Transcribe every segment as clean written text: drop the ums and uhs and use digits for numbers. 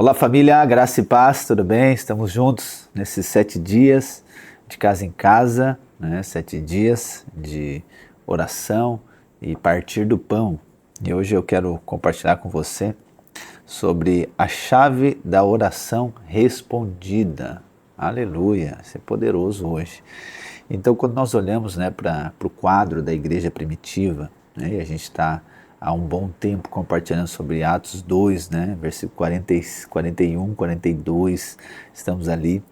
Olá família, graça e paz, tudo bem? Estamos juntos nesses 7 dias de casa em casa, 7 dias de oração e partir do pão. E hoje eu quero compartilhar com você sobre a chave da oração respondida. Aleluia, isso é poderoso hoje. Então quando nós olhamos para o quadro da igreja primitiva, e a gente está há um bom tempo compartilhando sobre Atos 2, versículo 40, 41, 42, estamos ali.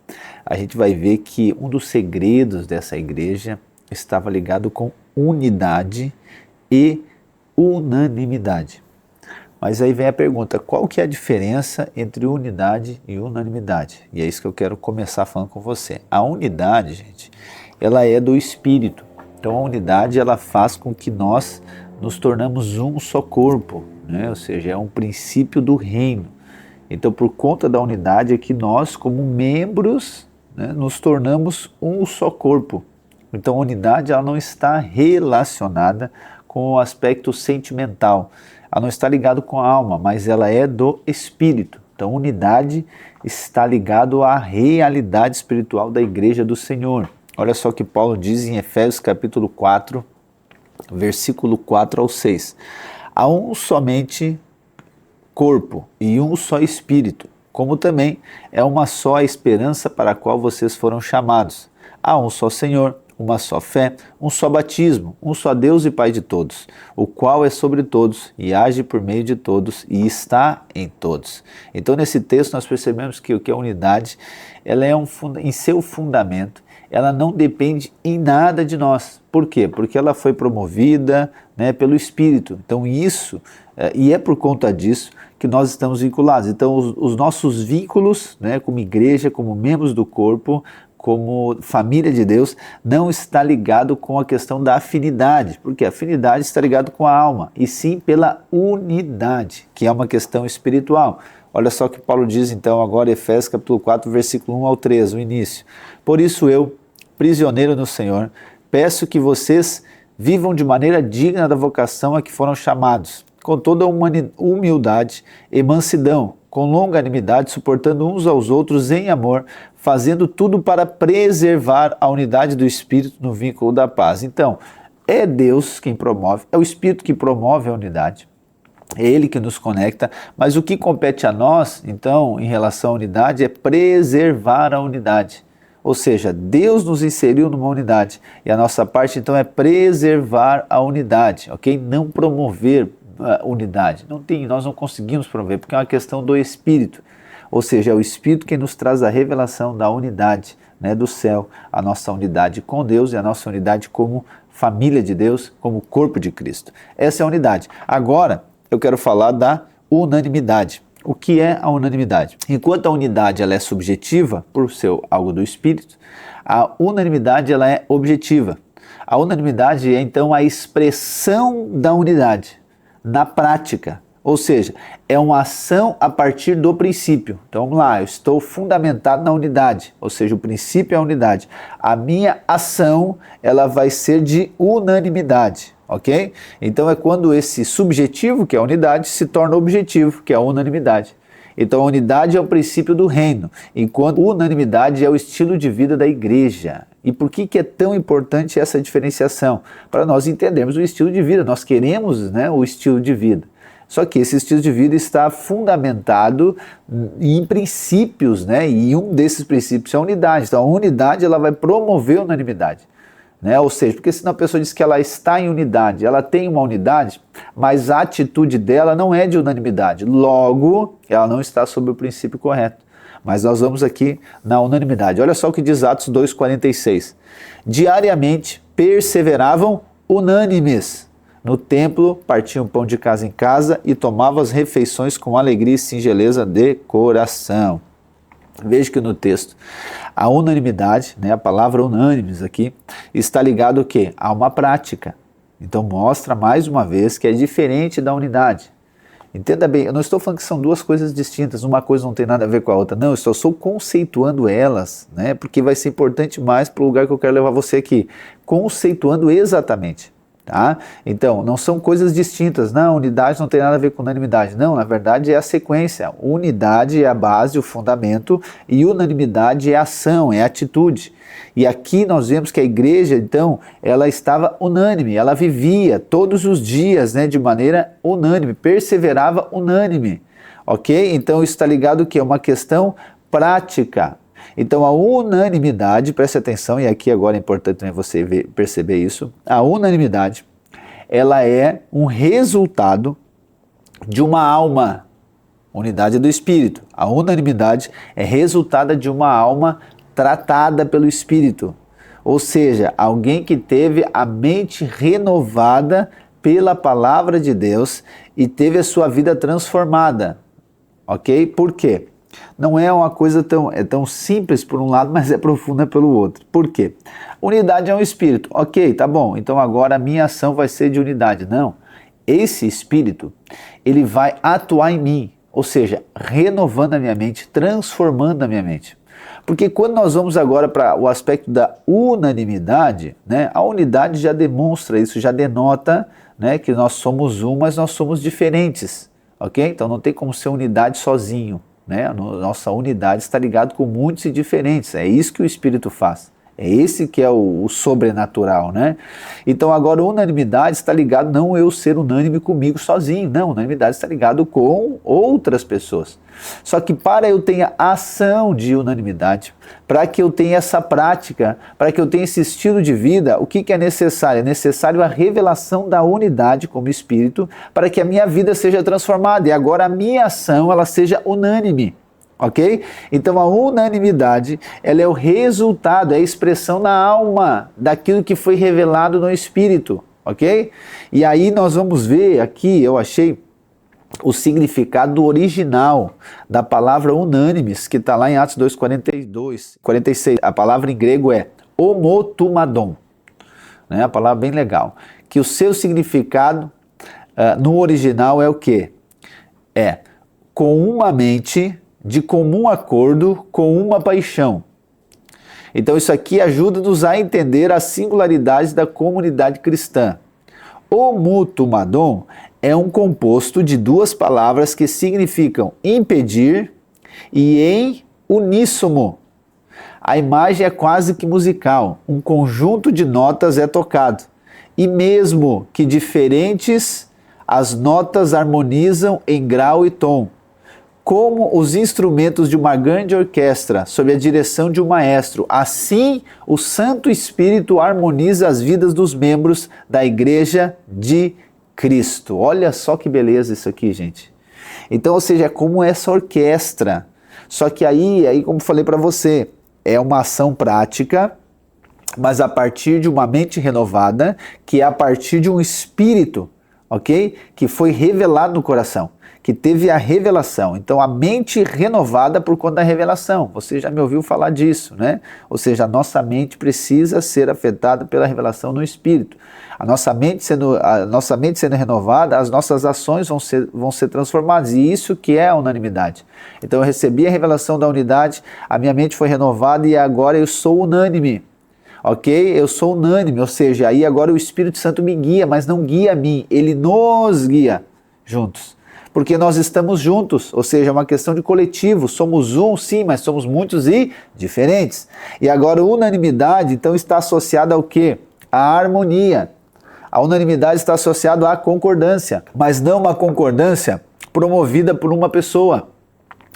A gente vai ver que um dos segredos dessa igreja estava ligado com unidade e unanimidade. Mas aí vem a pergunta, qual que é a diferença entre unidade e unanimidade? E é isso que eu quero começar falando com você. A unidade, gente, ela é do Espírito. Então a unidade, ela faz com que nós nos tornamos um só corpo, ou seja, é um princípio do reino. Então, por conta da unidade é que nós, como membros, nos tornamos um só corpo. Então, a unidade ela não está relacionada com o aspecto sentimental, ela não está ligada com a alma, mas ela é do Espírito. Então, unidade está ligado à realidade espiritual da igreja do Senhor. Olha só o que Paulo diz em Efésios capítulo 4, versículo 4 ao 6. Há um somente corpo e um só Espírito, como também é uma só a esperança para a qual vocês foram chamados. Há um só Senhor, uma só fé, um só batismo, um só Deus e Pai de todos, o qual é sobre todos e age por meio de todos e está em todos. Então nesse texto nós percebemos que o que é unidade, ela é em seu fundamento, ela não depende em nada de nós. Por quê? Porque ela foi promovida pelo Espírito. Então isso, e é por conta disso que nós estamos vinculados. Então os nossos vínculos, como igreja, como membros do corpo, como família de Deus, não está ligado com a questão da afinidade, porque a afinidade está ligada com a alma, e sim pela unidade, que é uma questão espiritual. Olha só o que Paulo diz então agora, Efésios capítulo 4, versículo 1 ao 3, o início. Por isso eu, prisioneiro no Senhor, peço que vocês vivam de maneira digna da vocação a que foram chamados, com toda humildade e mansidão, com longanimidade, suportando uns aos outros em amor, fazendo tudo para preservar a unidade do Espírito no vínculo da paz. Então, é Deus quem promove, é o Espírito que promove a unidade. É Ele que nos conecta, mas o que compete a nós, então, em relação à unidade, é preservar a unidade. Ou seja, Deus nos inseriu numa unidade e a nossa parte, então, é preservar a unidade, ok? Não promover a unidade. Nós não conseguimos promover, porque é uma questão do Espírito. Ou seja, é o Espírito que nos traz a revelação da unidade do céu, a nossa unidade com Deus e a nossa unidade como família de Deus, como corpo de Cristo. Essa é a unidade. Agora, eu quero falar da unanimidade. O que é a unanimidade? Enquanto a unidade ela é subjetiva, por ser algo do Espírito, a unanimidade ela é objetiva. A unanimidade é então a expressão da unidade na prática, ou seja, é uma ação a partir do princípio. Então vamos lá, eu estou fundamentado na unidade, ou seja, o princípio é a unidade. A minha ação ela vai ser de unanimidade. Ok? Então é quando esse subjetivo, que é a unidade, se torna objetivo, que é a unanimidade. Então a unidade é o princípio do reino, enquanto a unanimidade é o estilo de vida da igreja. E por que é tão importante essa diferenciação? Para nós entendermos o estilo de vida, nós queremos o estilo de vida. Só que esse estilo de vida está fundamentado em princípios, e um desses princípios é a unidade. Então a unidade ela vai promover a unanimidade. Ou seja, porque senão a pessoa diz que ela está em unidade, ela tem uma unidade, mas a atitude dela não é de unanimidade, logo ela não está sob o princípio correto. Mas nós vamos aqui na unanimidade. Olha só o que diz Atos 2,46. Diariamente perseveravam unânimes no templo, partiam pão de casa em casa e tomavam as refeições com alegria e singeleza de coração. Veja que no texto a unanimidade, a palavra unânimes aqui, está ligado ao quê? A uma prática. Então mostra mais uma vez que é diferente da unidade. Entenda bem, eu não estou falando que são duas coisas distintas, uma coisa não tem nada a ver com a outra. Não, eu só estou conceituando elas, porque vai ser importante mais para o lugar que eu quero levar você aqui. Conceituando exatamente. Tá? Então, não são coisas distintas. Não, unidade não tem nada a ver com unanimidade. Não, na verdade é a sequência. Unidade é a base, o fundamento, e unanimidade é a ação, é a atitude. E aqui nós vemos que a igreja, então, ela estava unânime, ela vivia todos os dias, né, de maneira unânime, perseverava unânime, ok? Então isso está ligado que é uma questão prática. Então a unanimidade, preste atenção, e aqui agora é importante também você perceber isso, a unanimidade, ela é um resultado de uma alma, unidade do Espírito. A unanimidade é resultado de uma alma tratada pelo Espírito, ou seja, alguém que teve a mente renovada pela palavra de Deus e teve a sua vida transformada, ok? Por quê? Não é uma coisa tão simples por um lado, mas é profunda pelo outro. Por quê? Unidade é um espírito. Ok, tá bom, então agora a minha ação vai ser de unidade. Não, esse espírito, ele vai atuar em mim, ou seja, renovando a minha mente, transformando a minha mente. Porque quando nós vamos agora para o aspecto da unanimidade, né, a unidade já demonstra isso, já denota, né, que nós somos um, mas nós somos diferentes. Ok? Então não tem como ser unidade sozinho. Né? Nossa unidade está ligada com muitos e diferentes, é isso que o Espírito faz, é esse que é o sobrenatural, né? Então agora unanimidade está ligado não eu ser unânime comigo sozinho, não, unanimidade está ligado com outras pessoas. Só que para eu tenha ação de unanimidade, para que eu tenha essa prática, para que eu tenha esse estilo de vida, o que é necessário? É necessário a revelação da unidade como Espírito, para que a minha vida seja transformada e agora a minha ação ela seja unânime. Ok? Então a unanimidade, ela é o resultado, é a expressão na alma daquilo que foi revelado no Espírito, ok? E aí nós vamos ver aqui, eu achei o significado original da palavra unânimes, que está lá em Atos 2:46. A palavra em grego é homotumadon, né? A palavra bem legal, que o seu significado no original é o quê? É com uma mente, de comum acordo, com uma paixão. Então isso aqui ajuda-nos a entender as singularidades da comunidade cristã. Homotumadon é um composto de duas palavras que significam impedir e em uníssono. A imagem é quase que musical, um conjunto de notas é tocado, e mesmo que diferentes, as notas harmonizam em grau e tom, como os instrumentos de uma grande orquestra, sob a direção de um maestro. Assim, o Santo Espírito harmoniza as vidas dos membros da Igreja de Cristo. Olha só que beleza isso aqui, gente. Então, ou seja, é como essa orquestra. Só que aí como falei para você, é uma ação prática, mas a partir de uma mente renovada, que é a partir de um espírito, ok? Que foi revelado no coração, que teve a revelação. Então a mente renovada por conta da revelação. Você já me ouviu falar disso, né? Ou seja, a nossa mente precisa ser afetada pela revelação no Espírito. A nossa mente sendo renovada, as nossas ações vão ser transformadas. E isso que é a unanimidade. Então eu recebi a revelação da unidade, a minha mente foi renovada e agora eu sou unânime. Ok? Eu sou unânime, ou seja, aí agora o Espírito Santo me guia, mas não guia a mim, ele nos guia juntos. Porque nós estamos juntos, ou seja, é uma questão de coletivo, somos um sim, mas somos muitos e diferentes. E agora unanimidade então está associada ao quê? À harmonia. A unanimidade está associada à concordância, mas não uma concordância promovida por uma pessoa.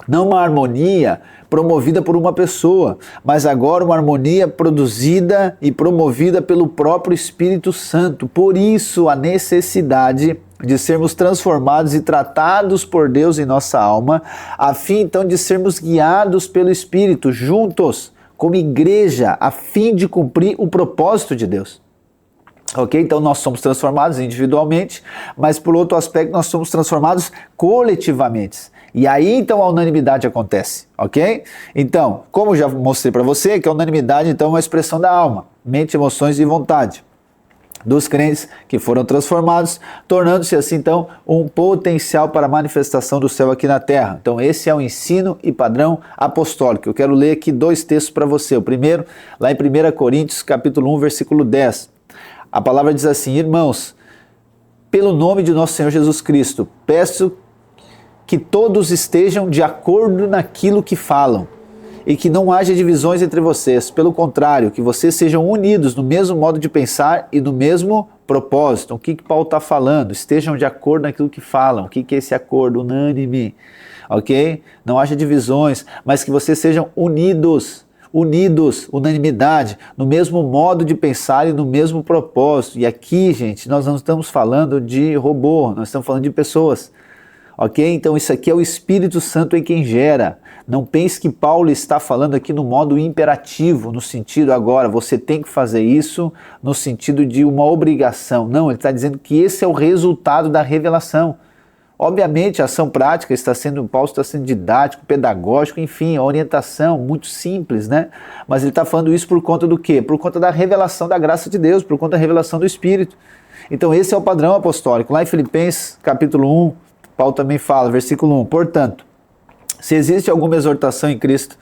Não uma harmonia promovida por uma pessoa, mas agora uma harmonia produzida e promovida pelo próprio Espírito Santo. Por isso a necessidade de sermos transformados e tratados por Deus em nossa alma, a fim então de sermos guiados pelo Espírito juntos, como igreja, a fim de cumprir o propósito de Deus. Ok? Então nós somos transformados individualmente, mas por outro aspecto nós somos transformados coletivamente. E aí então a unanimidade acontece, ok? Então, como já mostrei para você, que a unanimidade então é uma expressão da alma, mente, emoções e vontade dos crentes que foram transformados, tornando-se assim então um potencial para a manifestação do céu aqui na terra. Então esse é o ensino e padrão apostólico. Eu quero ler aqui dois textos para você. O primeiro, lá em 1 Coríntios capítulo 1, versículo 10. A palavra diz assim: irmãos, pelo nome de nosso Senhor Jesus Cristo, peço que todos estejam de acordo naquilo que falam e que não haja divisões entre vocês. Pelo contrário, que vocês sejam unidos no mesmo modo de pensar e no mesmo propósito. O que Paulo está falando? Estejam de acordo naquilo que falam. O que é esse acordo? Unânime, ok? Não haja divisões, mas que vocês sejam unidos, unanimidade, no mesmo modo de pensar e no mesmo propósito. E aqui, gente, nós não estamos falando de robô, nós estamos falando de pessoas. Ok? Então isso aqui é o Espírito Santo em quem gera. Não pense que Paulo está falando aqui no modo imperativo, no sentido agora, você tem que fazer isso, no sentido de uma obrigação. Não, ele está dizendo que esse é o resultado da revelação. Obviamente a ação prática Paulo está sendo didático, pedagógico, enfim, a orientação muito simples, né? Mas ele está falando isso por conta do quê? Por conta da revelação da graça de Deus, por conta da revelação do Espírito. Então esse é o padrão apostólico. Lá em Filipenses capítulo 1, Paulo também fala, versículo 1, portanto, se existe alguma exortação em Cristo,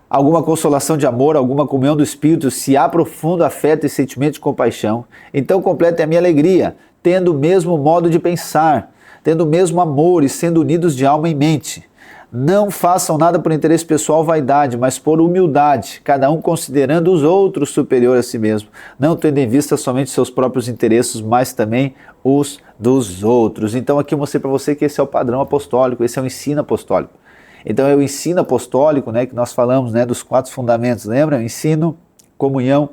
alguma consolação de amor, alguma comunhão do Espírito, se há profundo afeto e sentimento de compaixão, então completem a minha alegria, tendo o mesmo modo de pensar, tendo o mesmo amor e sendo unidos de alma e mente. Não façam nada por interesse pessoal ou vaidade, mas por humildade, cada um considerando os outros superior a si mesmo, não tendo em vista somente seus próprios interesses, mas também os dos outros. Então aqui eu mostrei para você que esse é o padrão apostólico, esse é o ensino apostólico. Então é o ensino apostólico, né, que nós falamos, né, dos 4 fundamentos, lembra? Ensino, comunhão,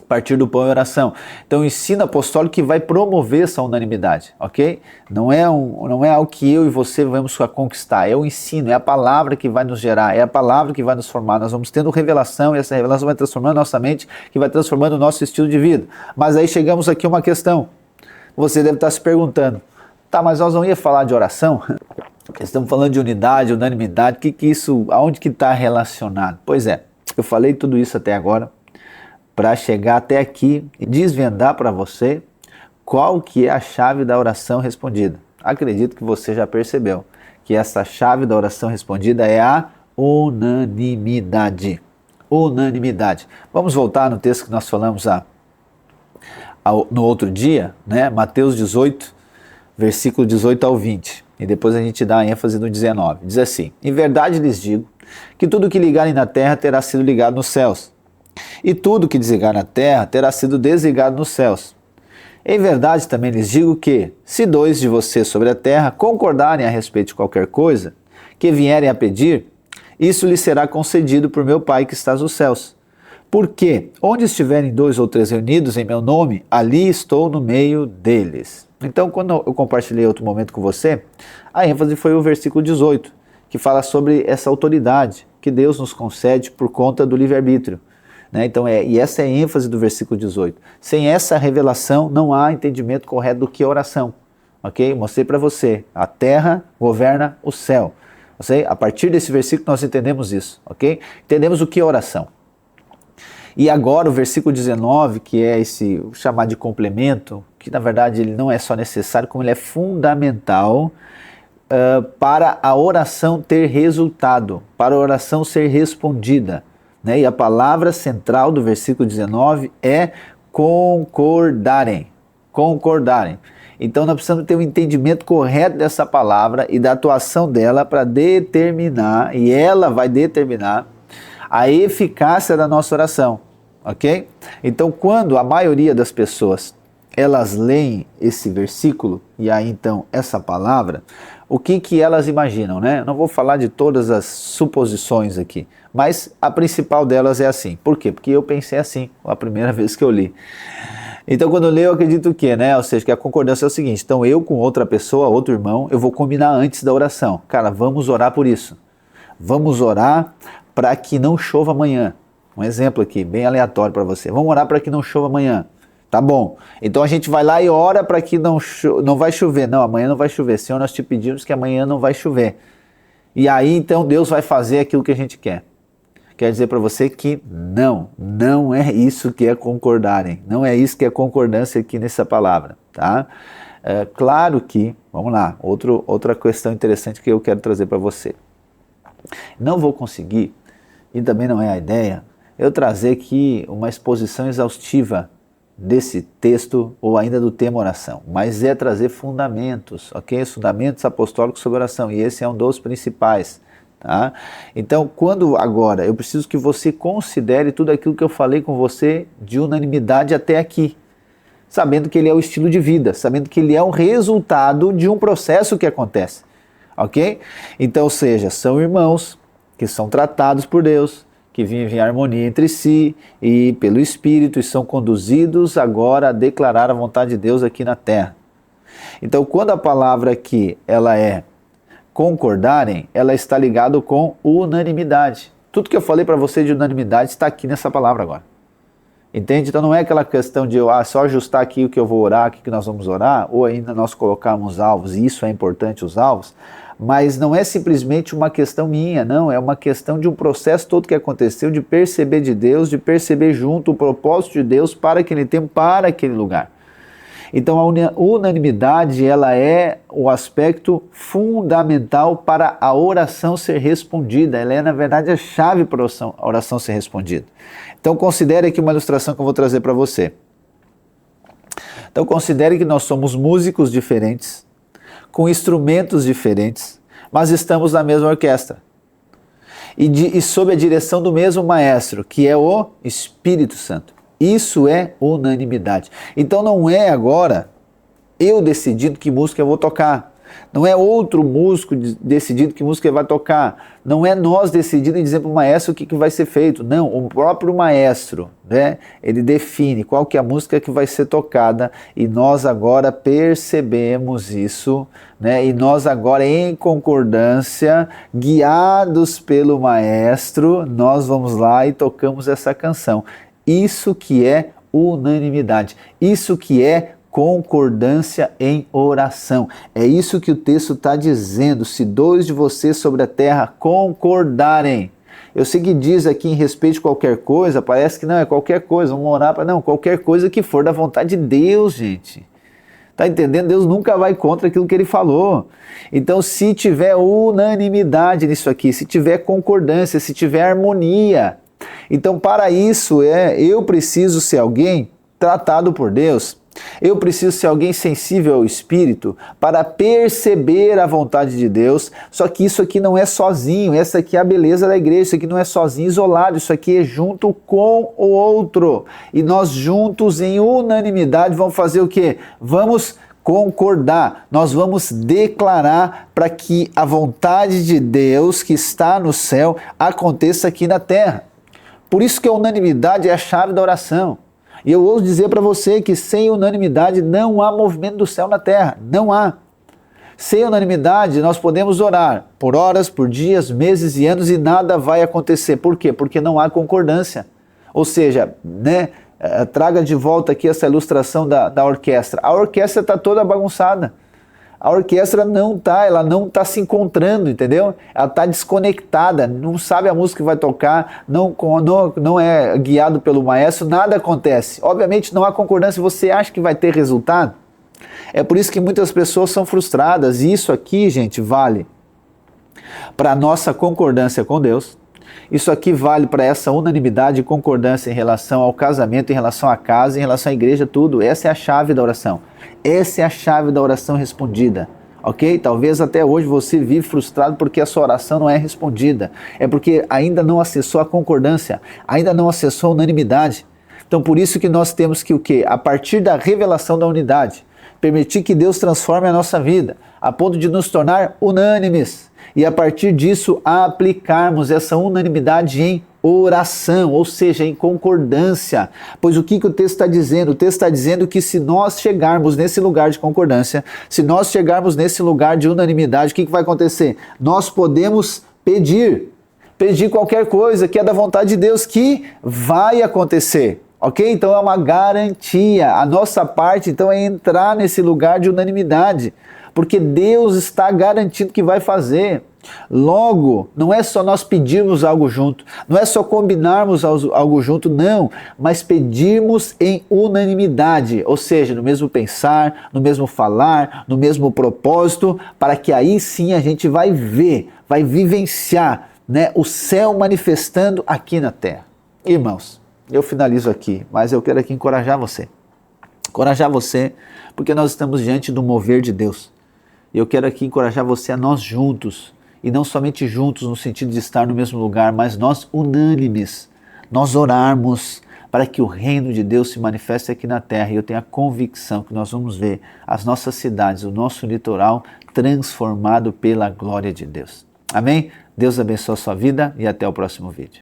partir do pão e oração. Então o ensino apostólico que vai promover essa unanimidade, ok? Não é algo que eu e você vamos conquistar, é o ensino, é a palavra que vai nos gerar, é a palavra que vai nos formar. Nós vamos tendo revelação e essa revelação vai transformando a nossa mente, que vai transformando o nosso estilo de vida. Mas aí chegamos aqui a uma questão, você deve estar se perguntando, tá, mas nós não ia falar de oração? Estamos falando de unidade, unanimidade, aonde que está relacionado? Pois é, eu falei tudo isso até agora, para chegar até aqui e desvendar para você qual que é a chave da oração respondida. Acredito que você já percebeu que essa chave da oração respondida é a unanimidade. Unanimidade. Vamos voltar no texto que nós falamos no outro dia, né? Mateus 18, versículo 18 ao 20. E depois a gente dá ênfase no 19. Diz assim: em verdade lhes digo que tudo que ligarem na terra terá sido ligado nos céus, e tudo que desligar na terra terá sido desligado nos céus. Em verdade também lhes digo que, se 2 de vocês sobre a terra concordarem a respeito de qualquer coisa que vierem a pedir, isso lhes será concedido por meu Pai que está nos céus. Porque onde estiverem 2 ou 3 reunidos em meu nome, ali estou no meio deles. Então, quando eu compartilhei outro momento com você, a ênfase foi o versículo 18, que fala sobre essa autoridade que Deus nos concede por conta do livre-arbítrio. Né? Então, e essa é a ênfase do versículo 18. Sem essa revelação, não há entendimento correto do que é oração. Ok? Mostrei para você. A terra governa o céu. A partir desse versículo, nós entendemos isso. Ok? Entendemos o que é oração. E agora, o versículo 19, que é esse chamado de complemento, que na verdade ele não é só necessário, como ele é fundamental para a oração ter resultado, para a oração ser respondida. Né? E a palavra central do versículo 19 é concordarem. Concordarem. Então nós precisamos ter um entendimento correto dessa palavra e da atuação dela para determinar, e ela vai determinar a eficácia da nossa oração, ok? Então quando a maioria das pessoas elas leem esse versículo e aí então essa palavra, o que elas imaginam, né? Não vou falar de todas as suposições aqui, mas a principal delas é assim. Por quê? Porque eu pensei assim a primeira vez que eu li. Então quando eu leio eu acredito que, né? Ou seja, que a concordância é o seguinte, então eu com outra pessoa, outro irmão, eu vou combinar antes da oração. Cara, vamos orar por isso. Vamos orar para que não chova amanhã. Um exemplo aqui, bem aleatório para você. Vamos orar para que não chova amanhã. Tá bom. Então a gente vai lá e ora para que não vai chover. Não, amanhã não vai chover. Senhor, nós te pedimos que amanhã não vai chover. E aí então Deus vai fazer aquilo que a gente quer. Quer dizer para você que não é isso que é concordarem. Não é isso que é concordância aqui nessa palavra. Tá? Claro que, vamos lá, outra questão interessante que eu quero trazer para você. Não vou conseguir, e também não é a ideia, eu trazer aqui uma exposição exaustiva desse texto ou ainda do tema oração, mas é trazer fundamentos, ok? Os fundamentos apostólicos sobre oração, e esse é um dos principais, tá? Então, agora, eu preciso que você considere tudo aquilo que eu falei com você de unanimidade até aqui, sabendo que ele é o estilo de vida, sabendo que ele é o resultado de um processo que acontece, ok? Então, ou seja, são irmãos que são tratados por Deus, que vivem em harmonia entre si e pelo Espírito e são conduzidos agora a declarar a vontade de Deus aqui na terra. Então, quando a palavra aqui ela é concordarem, ela está ligada com unanimidade. Tudo que eu falei para você de unanimidade está aqui nessa palavra agora. Entende? Então não é aquela questão de só ajustar aqui o que eu vou orar, o que nós vamos orar, ou ainda nós colocarmos alvos, e isso é importante, os alvos, mas não é simplesmente uma questão minha, não, é uma questão de um processo todo que aconteceu, de perceber de Deus, de perceber junto o propósito de Deus para aquele tempo, para aquele lugar. Então a unanimidade, ela é o aspecto fundamental para a oração ser respondida, ela é na verdade a chave para a oração ser respondida. Então considere aqui uma ilustração que eu vou trazer para você. Então considere que nós somos músicos diferentes, com instrumentos diferentes, mas estamos na mesma orquestra. E sob a direção do mesmo maestro, que é o Espírito Santo. Isso é unanimidade. Então não é agora eu decidindo que música eu vou tocar. Não é outro músico decidindo que música ele vai tocar. Não é nós decidindo e dizendo para o maestro o que vai ser feito. Não, o próprio maestro, né, ele define qual que é a música que vai ser tocada e nós agora percebemos isso, né, e nós agora em concordância, guiados pelo maestro, nós vamos lá e tocamos essa canção. Isso que é unanimidade, isso que é concordância em oração. É isso que o texto está dizendo. Se dois de vocês sobre a terra concordarem. Eu sei que diz aqui em respeito de qualquer coisa, parece que não é qualquer coisa, vamos orar para não, qualquer coisa que for da vontade de Deus, gente. Tá entendendo? Deus nunca vai contra aquilo que ele falou. Então, se tiver unanimidade nisso aqui, se tiver concordância, se tiver harmonia, então para isso eu preciso ser alguém tratado por Deus. Eu preciso ser alguém sensível ao Espírito para perceber a vontade de Deus, só que isso aqui não é sozinho, essa aqui é a beleza da igreja, isso aqui não é sozinho, isolado, isso aqui é junto com o outro. E nós juntos, em unanimidade, vamos fazer o quê? Vamos concordar, nós vamos declarar para que a vontade de Deus que está no céu aconteça aqui na terra. Por isso que a unanimidade é a chave da oração. E eu ouso dizer para você que sem unanimidade não há movimento do céu na terra, não há. Sem unanimidade nós podemos orar por horas, por dias, meses e anos e nada vai acontecer. Por quê? Porque não há concordância. Ou seja, né, traga de volta aqui essa ilustração da orquestra. A orquestra está toda bagunçada. A orquestra ela não está se encontrando, entendeu? Ela está desconectada, não sabe a música que vai tocar, não é guiado pelo maestro, nada acontece. Obviamente não há concordância, você acha que vai ter resultado? É por isso que muitas pessoas são frustradas, e isso aqui, gente, vale para a nossa concordância com Deus, isso aqui vale para essa unanimidade e concordância em relação ao casamento, em relação à casa, em relação à igreja, tudo. Essa é a chave da oração. Essa é a chave da oração respondida, ok? Talvez até hoje você vive frustrado porque a sua oração não é respondida. É porque ainda não acessou a concordância, ainda não acessou a unanimidade. Então por isso que nós temos que o quê? A partir da revelação da unidade, permitir que Deus transforme a nossa vida, a ponto de nos tornar unânimes. E a partir disso aplicarmos essa unanimidade em oração, ou seja, em concordância. Pois o que o texto está dizendo? O texto está dizendo que se nós chegarmos nesse lugar de concordância, se nós chegarmos nesse lugar de unanimidade, o que vai acontecer? Nós podemos pedir qualquer coisa que é da vontade de Deus, que vai acontecer. Ok? Então é uma garantia. A nossa parte então é entrar nesse lugar de unanimidade, porque Deus está garantindo que vai fazer. Logo, não é só nós pedirmos algo junto, não é só combinarmos algo junto, não, mas pedirmos em unanimidade, ou seja, no mesmo pensar, no mesmo falar, no mesmo propósito, para que aí sim a gente vai ver, vai vivenciar, né, o céu manifestando aqui na terra. Irmãos, eu finalizo aqui, mas eu quero aqui encorajar você. encorajar você, porque nós estamos diante do mover de Deus. E eu quero aqui encorajar você a nós juntos, e não somente juntos no sentido de estar no mesmo lugar, mas nós unânimes, nós orarmos para que o reino de Deus se manifeste aqui na terra. E eu tenho a convicção que nós vamos ver as nossas cidades, o nosso litoral transformado pela glória de Deus. Amém? Deus abençoe a sua vida e até o próximo vídeo.